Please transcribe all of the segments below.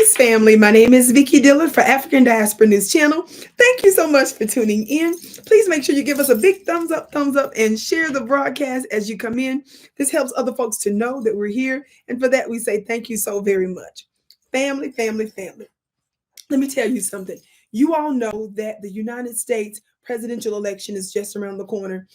Peace, family. My name is Vicki Dillard for African Diaspora News Channel. Thank you so much for tuning in. Please make sure you give us a big thumbs up, and share the broadcast as you come in. This helps other folks to know that we're here. And for that, we say thank you so very much. Family, family, family. Let me tell you something. You all know that the United States presidential election is just around the corner.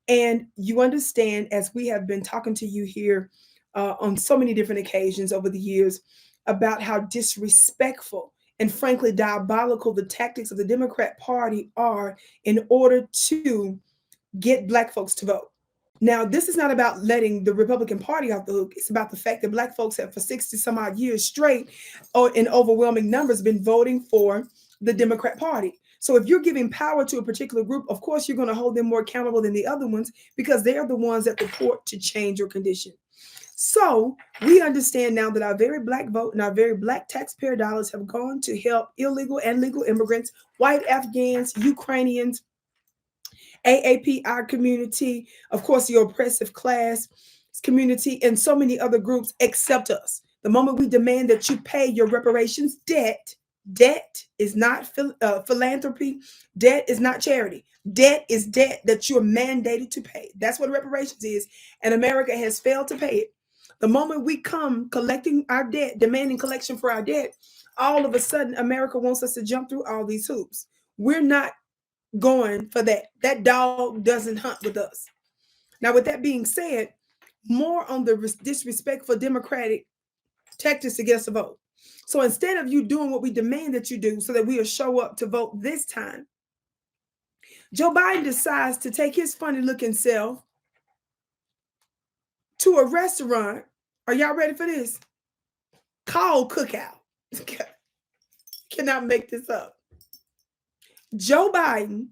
And you understand, as we have been talking to you here on so many different occasions over the years, about how disrespectful and frankly diabolical the tactics of the Democrat Party are in order to get Black folks to vote. Now, this is not about letting the Republican Party off the hook. It's about the fact that Black folks have for 60 some odd years straight, in overwhelming numbers, been voting for the Democrat Party. So if you're giving power to a particular group, of course, you're going to hold them more accountable than the other ones because they are the ones that purport to change your condition. So we understand now that our very Black vote and our very Black taxpayer dollars have gone to help illegal and legal immigrants, white Afghans, Ukrainians, AAP, our community, of course, the oppressive class community, and so many other groups accept us. The moment we demand that you pay your reparations, debt is not philanthropy. Debt is not charity. Debt is debt that you are mandated to pay. That's what reparations is. And America has failed to pay it. The moment we come collecting our debt, demanding collection for our debt, all of a sudden, America wants us to jump through all these hoops. We're not going for that. That dog doesn't hunt with us. Now, with that being said, more on the disrespectful Democratic tactics to get us to vote. So instead of you doing what we demand that you do so that we'll show up to vote this time, Joe Biden decides to take his funny looking self to a restaurant. Are y'all ready for this? Called Cookout. Cannot make this up. Joe Biden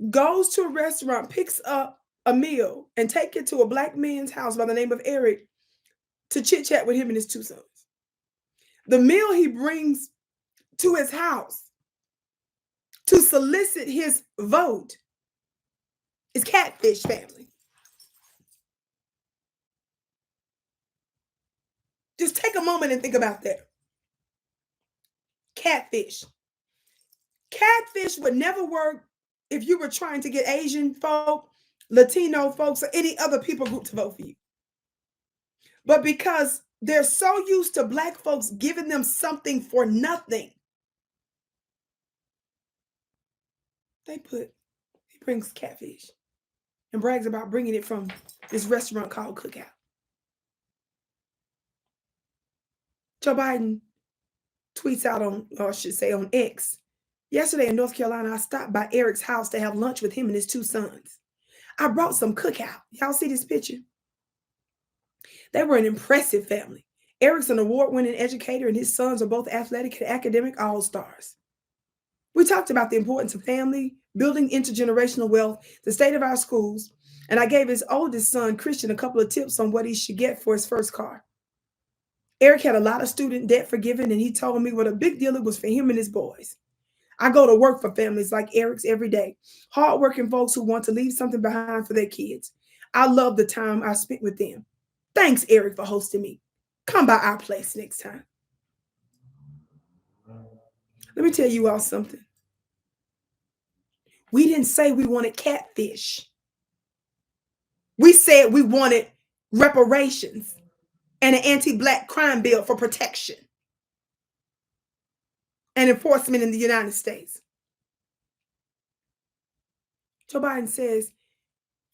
goes to a restaurant, picks up a meal, and take it to a Black man's house by the name of Eric to chit chat with him and his two sons. The meal he brings to his house to solicit his vote is Catfish, family. Just take a moment and think about that. Catfish. Catfish would never work if you were trying to get Asian folk, Latino folks, or any other people group to vote for you. But because they're so used to Black folks giving them something for nothing, he brings catfish and brags about bringing it from this restaurant called Cookout. Joe Biden tweets out on X. Yesterday in North Carolina, I stopped by Eric's house to have lunch with him and his two sons. I brought some Cookout. Y'all see this picture? They were an impressive family. Eric's an award-winning educator and his sons are both athletic and academic all-stars. We talked about the importance of family, building intergenerational wealth, the state of our schools, and I gave his oldest son, Christian, a couple of tips on what he should get for his first car. Eric had a lot of student debt forgiven, and he told me what a big deal it was for him and his boys. I go to work for families like Eric's every day, hardworking folks who want to leave something behind for their kids. I love the time I spent with them. Thanks, Eric, for hosting me. Come by our place next time. Let me tell you all something. We didn't say we wanted catfish. We said we wanted reparations and an anti-Black crime bill for protection and enforcement in the United States. Joe Biden says,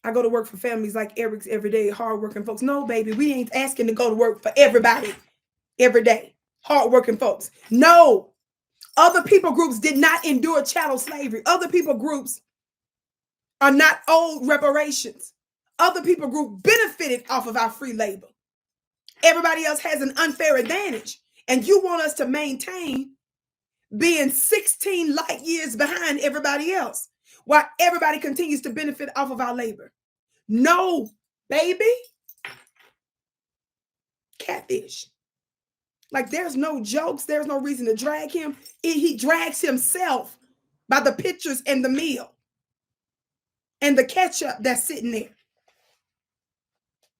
I go to work for families like Eric's every day, hardworking folks. No, baby, we ain't asking to go to work for everybody every day, hardworking folks. No, other people groups did not endure chattel slavery. Other people groups are not owed reparations. Other people group benefited off of our free labor. Everybody else has an unfair advantage. And you want us to maintain being 16 light years behind everybody else while everybody continues to benefit off of our labor. No, baby. Catfish. Like there's no jokes. There's no reason to drag him. He drags himself by the pictures and the meal and the ketchup that's sitting there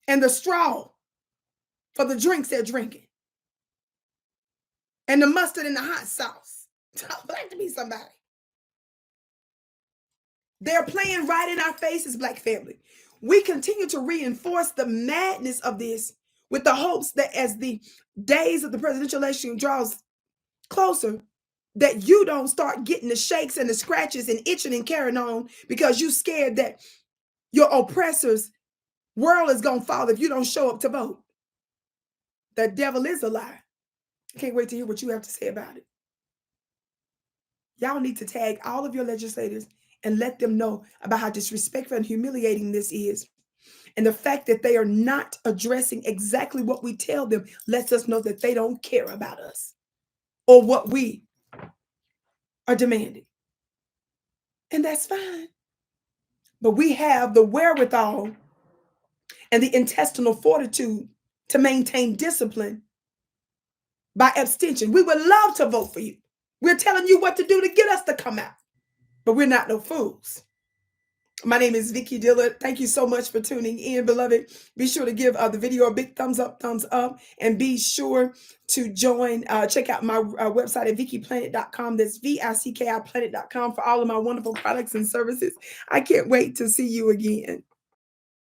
and the straw for the drinks they're drinking. and the mustard and the hot sauce. Talk black to me, somebody. They're playing right in our faces, Black family. We continue to reinforce the madness of this with the hopes that as the days of the presidential election draws closer, that you don't start getting the shakes and the scratches and itching and carrying on because you scared that your oppressor's world is going to fall if you don't show up to vote. The devil is a lie. I can't wait to hear what you have to say about it. Y'all need to tag all of your legislators and let them know about how disrespectful and humiliating this is. And the fact that they are not addressing exactly what we tell them lets us know that they don't care about us or what we are demanding. And that's fine. But we have the wherewithal and the intestinal fortitude to maintain discipline by abstention. We would love to vote for you. We're telling you what to do to get us to come out, but we're not no fools. My name is Vicki Dillard. Thank you so much for tuning in, beloved. Be sure to give the video a big thumbs up, and be sure to join, check out my website at VickiPlanet.com. That's VICKI Planet.com for all of my wonderful products and services. I can't wait to see you again.